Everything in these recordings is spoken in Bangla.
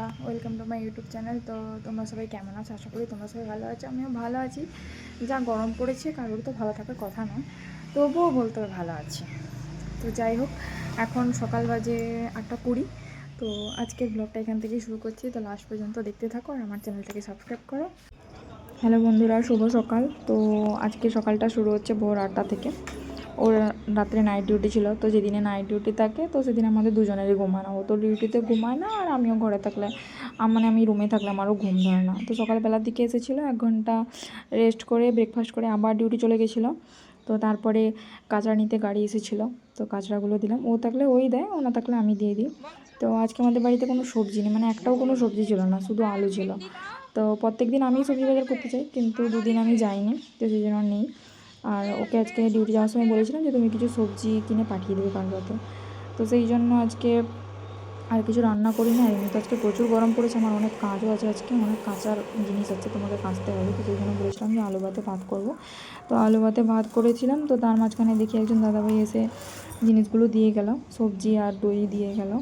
বন্ধুরা, welcome to my YouTube channel. তো তোমরা সবাই কেমন আছো? আশা করি তোমরা সবাই ভালো আছো। আমিও ভালো আছি। যা গরম পড়েছে, কারোর তো ভালো থাকার কথা নয়, তবুও বলতে হবে ভালো আছি। তো যাই হোক, এখন সকাল বাজে 8:20। তো আজকের ব্লগটা এখান থেকেই শুরু করছি। তো লাস্ট পর্যন্ত দেখতে থাকো আর আমার চ্যানেলটাকে সাবস্ক্রাইব করো। হ্যালো বন্ধুরা, শুভ সকাল। তো আজকে সকালটা শুরু হচ্ছে ভোর 8টা থেকে। ওর রাত্রে নাইট ডিউটি ছিল, তো যেদিনে নাইট ডিউটি থাকে তো সেদিন আমাদের দুজনেরই ঘুমানো। ও তো ডিউটিতে ঘুমায় না, আর আমিও ঘরে থাকলে মানে আমি রুমে থাকলে আমারও ঘুম ধরে না। তো সকালবেলার দিকে এসেছিলো, 1 ঘন্টা রেস্ট করে ব্রেকফাস্ট করে আবার ডিউটি চলে গেছিলো। তো তারপরে কাঁচড়া নিতে গাড়ি এসেছিলো, তো কাঁচড়াগুলো দিলাম। ও থাকলে ওই দেয়, ও না থাকলে আমি দিয়ে দিই। তো আজকে আমাদের বাড়িতে কোনো সবজি নেই, মানে একটাও কোনো সবজি ছিল না, শুধু আলু ছিল। তো প্রত্যেক দিন আমিই সবজি বাজার করতে চাই, কিন্তু দুদিন আমি যাইনি, তো সেই জন্য নেই। আর ওকে আজকে ডিউটি যাওয়ার সময় বলেছিলাম যে তুমি কিছু সবজি কিনে পাঠিয়ে দেবে কালকে। তো সেই জন্য আজকে আর কিছু রান্না করি না। এমনি তো আজকে প্রচুর গরম পড়েছে, আমার অনেক কাজও আছে, আজকে অনেক কাঁচার জিনিস আছে, তোমাকে কাচতে হবে। তো সেই জন্য বলেছিলাম যে আলু ভাতে ভাত করব। তো আলু ভাতে ভাত করেছিলাম। তো তার মাঝখানে দেখি একজন দাদাভাই এসে জিনিসগুলো দিয়ে গেল, সবজি আর দই দিয়ে গেল।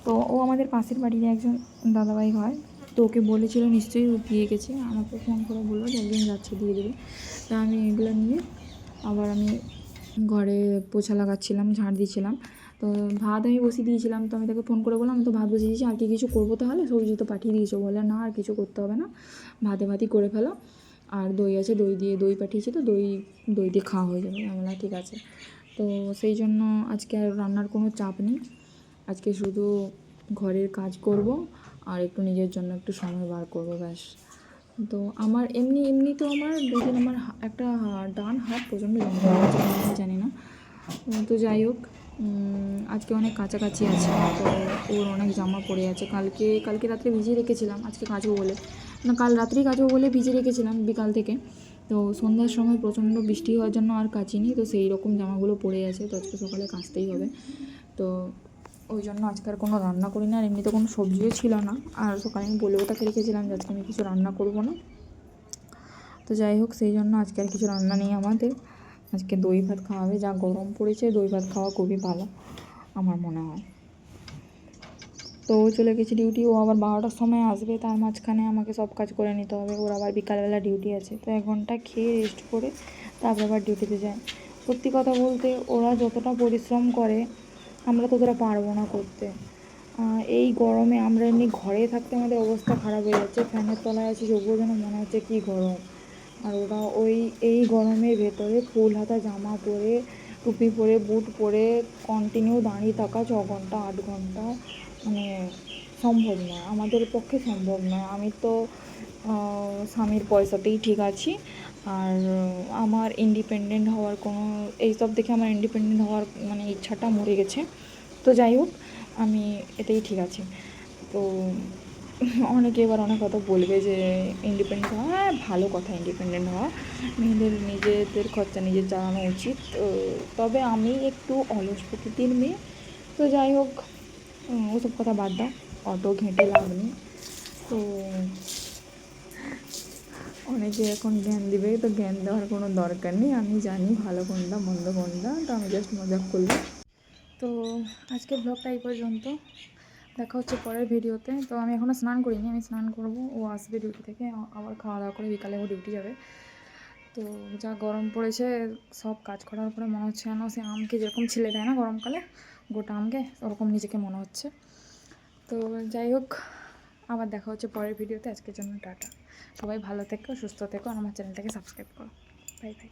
তো ও আমাদের পাশের বাড়ির একজন দাদাভাই হয়, তো ওকে বলেছিল নিশ্চয়ই ও দিয়ে গেছে। আমাকে ফোন করে বললো যে একদিন যাচ্ছে দিয়ে দেবে। তা আমি এগুলো নিয়ে আবার আমি ঘরে পোছা লাগাচ্ছিলাম, ঝাড় দিয়েছিলাম। তো ভাত আমি বসিয়ে দিয়েছিলাম, তো আমি তাকে ফোন করে বললাম আমি তো ভাত বসিয়ে দিয়েছি, আর কি কিছু করবো? তাহলে সবজি তো পাঠিয়ে দিয়েছো। বলে না, আর কিছু করতে হবে না, ভাতই করে ফেলো। আর দই আছে, দই পাঠিয়েছি, তো দই দিয়ে খাওয়া হয়ে যাবে। আমি বললাম ঠিক আছে। তো সেই জন্য আজকে আর রান্নার কোনো চাপ নেই। আজকে শুধু ঘরের কাজ করব আর একটু নিজের জন্য একটু সময় বার করবো, ব্যাস। তো আমার এমনিতেও আমার দুদিন আমার একটা ডান হাত প্রচণ্ড যন্ত্রণা হচ্ছে, আমি জানি না। তো যাই হোক, আজকে অনেক কাছাকাছি আছে। তো ওর অনেক জামা পড়ে আছে, কালকে রাত্রে ভিজিয়ে রেখেছিলাম, আজকে কাচবো বলে, না কাল রাত্রেই কাচবো বলে ভিজিয়ে রেখেছিলাম বিকাল থেকে। তো সন্ধ্যার সময় প্রচণ্ড বৃষ্টি হওয়ার জন্য আর কাচিনি, তো সেই রকম জামাগুলো পড়ে আছে, তো আজকে সকালে কাচতেই হবে। তো ওই জন্য আজকে আর কোনো রান্না করি না। আর এমনিতে কোনো সবজিও ছিল না, আর সকালে আমি বলেও তাকে রেখেছিলাম যে আজকে আমি কিছু রান্না করবো না। তো যাই হোক, সেই জন্য আজকে আর কিছু রান্না নেই আমাদের। আজকে দই ভাত খাওয়া হবে, যা গরম পড়েছে দই ভাত খাওয়া খুবই ভালো আমার মনে হয়। তো ও চলে গেছে ডিউটি, ও আবার 12টার সময় আসবে, তার মাঝখানে আমাকে সব কাজ করে নিতে হবে। ওর আবার বিকালবেলা ডিউটি আছে, তো 1 ঘন্টা খেয়ে রেস্ট করে তারপর আবার ডিউটিতে যায়। সত্যি কথা বলতে ওরা যতটা পরিশ্রম করে আমরা ততটা পারবো না করতে। এই গরমে আমরা এমনি ঘরে থাকতে আমাদের অবস্থা খারাপ হয়ে যাচ্ছে, ফ্যানের তলায় আছি তবুও যেন মনে হচ্ছে কী গরম। আর ওরা এই গরমের ভেতরে ফুল হাতা জামা পরে, টুপি পরে, বুট পরে কন্টিনিউ দাঁড়িয়ে থাকা 6 ঘন্টা 8 ঘন্টা, মানে সম্ভব নয়, আমাদের পক্ষে সম্ভব নয়। আমি তো স্বামীর পয়সাতেই ঠিক আছি, আর আমার ইন্ডিপেন্ডেন্ট হওয়ার কোনো, এইসব দেখে আমার ইন্ডিপেন্ডেন্ট হওয়ার মানে ইচ্ছাটা মরে গেছে। তো যাই হোক, আমি এতেই ঠিক আছি। তো অনেকে এবার অনেক কথা বলবে যে ইন্ডিপেন্ডেন্ট হওয়া, হ্যাঁ ভালো কথা, ইন্ডিপেন্ডেন্ট হওয়া, নিজেদের খরচা নিজের চালানো উচিত। তবে আমি একটু অলস প্রকৃতির মেয়ে। তো যাই হোক, ওসব কথা বাদ দাও, অত ঘেঁটে লাভ নেই। তো অনেকে এখন জ্ঞান দিবে, তো জ্ঞান দেওয়ার কোনো দরকার নেই, আমি জানি ভালো কোনটা মন্দ কোনটা, তো আমি জাস্ট মজাক করলাম। তো আজকের ব্লগটা এই পর্যন্ত, দেখা হচ্ছে পরের ভিডিওতে। তো আমি এখনও স্নান করিনি, আমি স্নান করব, ও আসবে ডিউটি থেকে, আবার খাওয়া দাওয়া করে বিকালে ও ডিউটি যাবে। তো যা গরম পড়েছে, সব কাজ করার পরে মনে হচ্ছে যেন সে আমকে যেরকম ছিলে দেয় না গরমকালে গোটা আমকে, ওরকম নিজেকে মনে হচ্ছে। তো যাই হোক, আবার দেখা হচ্ছে পরের ভিডিওতে। আজকের জন্য টাটা, সবাই ভালো থেকো, সুস্থ থেকো, আর আমার চ্যানেলটাকে সাবস্ক্রাইব করো। Bye bye.